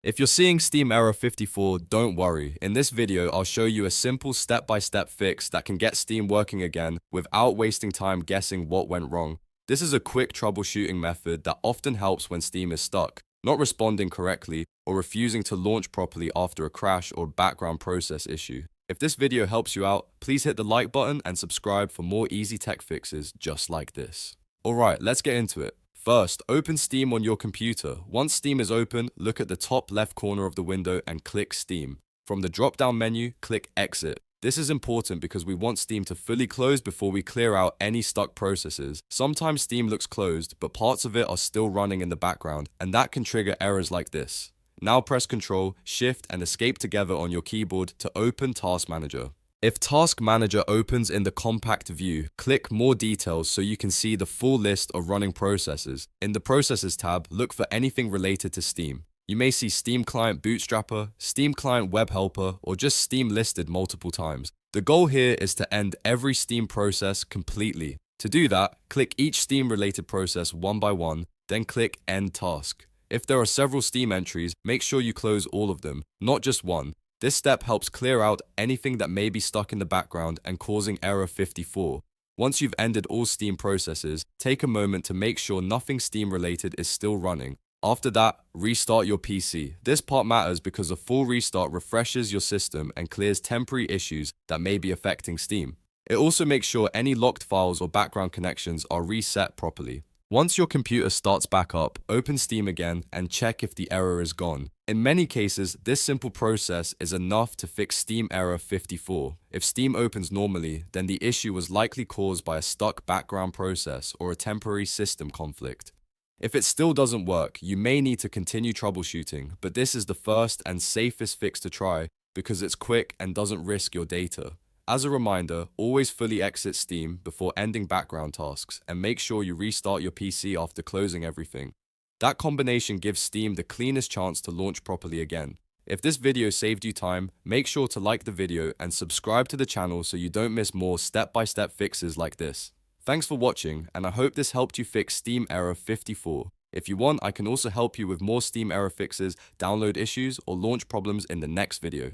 If you're seeing Steam error 54, don't worry. In this video, I'll show you a simple step-by-step fix that can get Steam working again without wasting time guessing what went wrong. This is a quick troubleshooting method that often helps when Steam is stuck, not responding correctly, or refusing to launch properly after a crash or background process issue. If this video helps you out, please hit the like button and subscribe for more easy tech fixes just like this. Alright, let's get into it. First, open Steam on your computer. Once Steam is open, look at the top left corner of the window and click Steam. From the drop-down menu, click Exit. This is important because we want Steam to fully close before we clear out any stuck processes. Sometimes Steam looks closed, but parts of it are still running in the background, and that can trigger errors like this. Now press Ctrl, Shift, and Escape together on your keyboard to open Task Manager. If Task Manager opens in the compact view, click More Details so you can see the full list of running processes. In the Processes tab, look for anything related to Steam. You may see Steam Client Bootstrapper, Steam Client Web Helper, or just Steam listed multiple times. The goal here is to end every Steam process completely. To do that, click each Steam-related process one by one, then click End Task. If there are several Steam entries, make sure you close all of them, not just one. This step helps clear out anything that may be stuck in the background and causing error 54. Once you've ended all Steam processes, take a moment to make sure nothing Steam related is still running. After that, restart your PC. This part matters because a full restart refreshes your system and clears temporary issues that may be affecting Steam. It also makes sure any locked files or background connections are reset properly. Once your computer starts back up, open Steam again and check if the error is gone. In many cases, this simple process is enough to fix Steam error 54. If Steam opens normally, then the issue was likely caused by a stuck background process or a temporary system conflict. If it still doesn't work, you may need to continue troubleshooting, but this is the first and safest fix to try because it's quick and doesn't risk your data. As a reminder, always fully exit Steam before ending background tasks and make sure you restart your PC after closing everything. That combination gives Steam the cleanest chance to launch properly again. If this video saved you time, make sure to like the video and subscribe to the channel so you don't miss more step-by-step fixes like this. Thanks for watching, and I hope this helped you fix Steam error 54. If you want, I can also help you with more Steam error fixes, download issues, or launch problems in the next video.